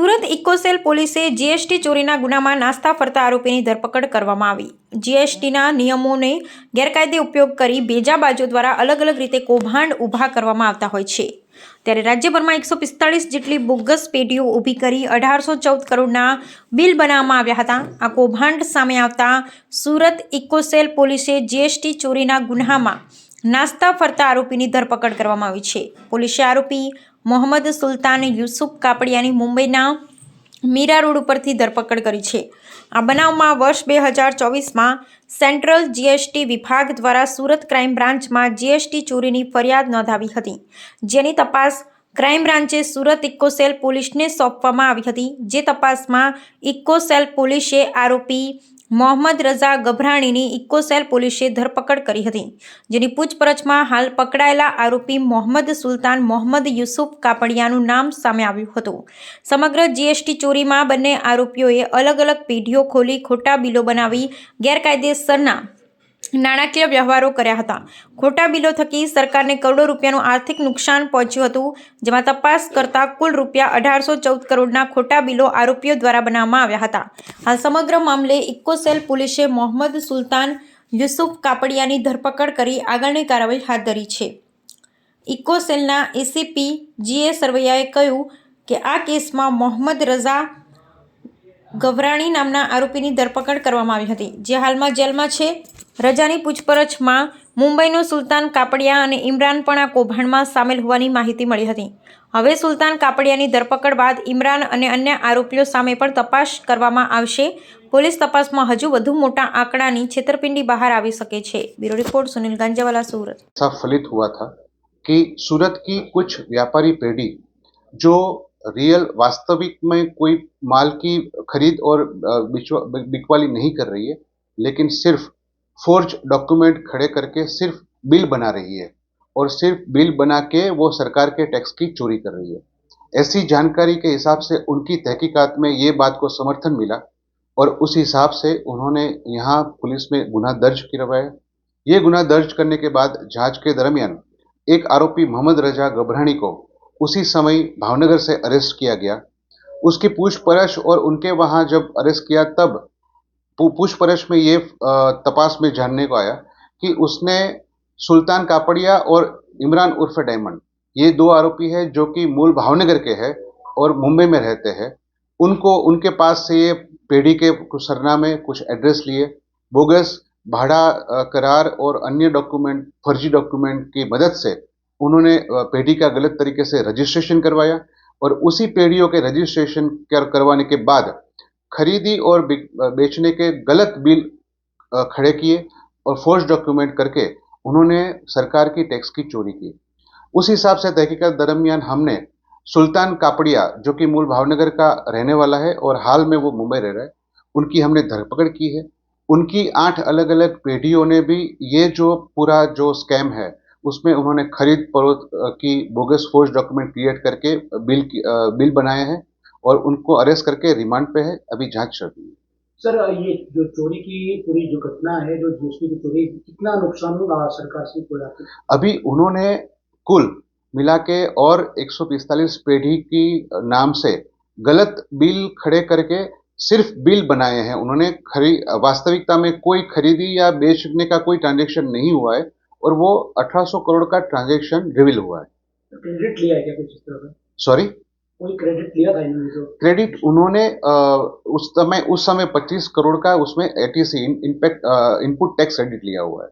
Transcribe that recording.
Surat eco cell પોલીસે GST ચોરીના ગુનામાં નાસ્તા ફરતા આરોપીની ધરપકડ કરવામાં આવી। જીએસટીના નિયમોને ગેરકાયદે ઉપયોગ કરી બેજાબાજો દ્વારા અલગ અલગ રીતે કૌભાંડ ઊભા કરવામાં આવતા હોય છે। ત્યારે રાજ્યભરમાં 145 જેટલી બોગસ પેઢીઓ ઊભી કરી 1814 કરોડના બિલ બનાવવામાં આવ્યા હતા। આ કૌભાંડ સામે આવતા સુરત ઇકોસેલ પોલીસે જીએસટી ચોરીના ગુનામાં નાસ્તા ફરતા આરોપીની ધરપકડ કરવામાં આવી છે। પોલીસે આરોપી મોહમ્મદ સુલतान यूसुफ कापड़ियानी मुंबईना मीरा रोड उपरथी धरपकड़ करी छे। आ बनावमां वर्ष 2024 में सेंट्रल जीएसटी विभाग द्वारा सूरत क्राइम ब्रांच में जीएसटी चोरीनी फरियाद नोंधावी हती, जेनी तपास क्राइम ब्रांचे सूरत इकोसेल पोलीस ने सौंपवामां आवी हती। जे तपासमां इकोसेल पोलीसे आरोपी मोहम्मद रजा गभराणीनी इकोसेल पोलीसे धरपकड़ करी हती, जेनी पूछपरछमां हाल पकड़ायेला आरोपी मोहम्मद सुल्तान मोहम्मद यूसुफ कापड़ियानुं नाम सामे आव्युं हतुं। समग्र जीएसटी चोरीमां बंने आरोपीओए अलग अलग पेढीओ खोली खोटा बिलो बनावी गैरकायदेसरना नाणाकीय व्यवहारो कर्या हता। खोटा बिलो थकी सरकारने करोड़ों रूपियानुं आर्थिक नुकसान पहोंच्युं हतुं, जेमां तपास करता कुल रूपिया 1814 करोड़ना खोटा बिलो आरोपीओ द्वारा बनाववामां आव्या हता। हाल समग्र मामले इकोसेल पोलीसे मोहम्मद सुल्तान यूसुफ कापड़ियानी धरपकड़ करी आगळनी कार्यवाही हाथ धरी छे। इकोसेलना एसीपी जीए सरवैयाए कह्युं के आ केसमां मोहम्मद रजा गभराणी नामना आरोपीनी धरपकड़ करवामां आवी हती, जे हालमां जेलमां छे। रजानी पूछपरछमां मुंबईनो सुल्तान कापड़िया अने इमरान पण आ कौभांडमां सामेल होवानी माहिती मळी हती। हवे सुल्तान कापड़ियानी धरपकड़ बाद इमरान अने अन्य आरोपीओ सामे पण तपास करवामां आवशे। पोलीस तपासमां हजू वधु मोटा आंकड़ानी छेतरपिंडी बहार आवी सके छे। ब्यूरो रिपोर्ट सुनील गांजेवाला, सूरत। ऐसा फलित हुआ था कि सूरत की कुछ व्यापारी पेढ़ी जो रियल वास्तविक में कोई माल की खरीद और बिकवाली नहीं कर रही है, लेकिन सिर्फ फोर्ज डॉक्यूमेंट खड़े करके सिर्फ बिल बना रही है और सिर्फ बिल बना के वो सरकार के टैक्स की चोरी कर रही है। ऐसी जानकारी के हिसाब से उनकी तहकीकात में ये बात को समर्थन मिला और उस हिसाब से उन्होंने यहाँ पुलिस में गुनाह दर्ज करवाया। ये गुनाह दर्ज करने के बाद जांच के दरमियान एक आरोपी मोहम्मद रजा गभराणी को उसी समय भावनगर से अरेस्ट किया गया। उसकी पूछपरछ और उनके वहाँ जब अरेस्ट किया तब पूछपरछ में ये तपास में जानने को आया कि उसने सुल्तान कापड़िया और इमरान उर्फ डायमंड, ये दो आरोपी हैं जो कि मूल भावनगर के हैं और मुंबई में रहते हैं, उनको उनके पास से ये पेढ़ी के कुछ सरनामे, कुछ एड्रेस लिए, बोगस भाड़ा करार और अन्य डॉक्यूमेंट, फर्जी डॉक्यूमेंट की मदद से उन्होंने पेढ़ी का गलत तरीके से रजिस्ट्रेशन करवाया और उसी पेढ़ियों के रजिस्ट्रेशन करवाने के बाद खरीदी और बेचने के गलत बिल खड़े किए और फोर्ज डॉक्यूमेंट करके उन्होंने सरकार की टैक्स की चोरी की। उस हिसाब से तहकीकात दरमियान हमने सुल्तान कापड़िया, जो कि मूल भावनगर का रहने वाला है और हाल में वो मुंबई रह रहा है, उनकी हमने धरपकड़ की है। उनकी 8 अलग अलग पेढ़ियों ने भी ये जो पूरा जो स्कैम है उसमें उन्होंने खरीद फरोख्त की बोगस फोर्ज डॉक्यूमेंट क्रिएट करके बिल बनाए हैं और उनको अरेस्ट करके रिमांड पे है। अभी जांच चल रही है। सर, ये जो चोरी की पूरी जो घटना है, जो जीएसटी की चोरी, कितना नुकसान होगा सरकार से कोई? अभी उन्होंने कुल मिला के और 145 पेढ़ी की नाम से गलत बिल खड़े करके सिर्फ बिल बनाए हैं। उन्होंने वास्तविकता में कोई खरीदी या बेचने का कोई ट्रांजेक्शन नहीं हुआ है और वो 1800 करोड़ का ट्रांजेक्शन रिवील हुआ है। क्रेडिट लिया है क्या कुछ इस तरह का? सॉरी, कोई क्रेडिट लिया था इन्होंने? जो क्रेडिट उन्होंने उस समय 25 करोड़ का उसमें एटीसी इनपुट टैक्स क्रेडिट लिया हुआ है।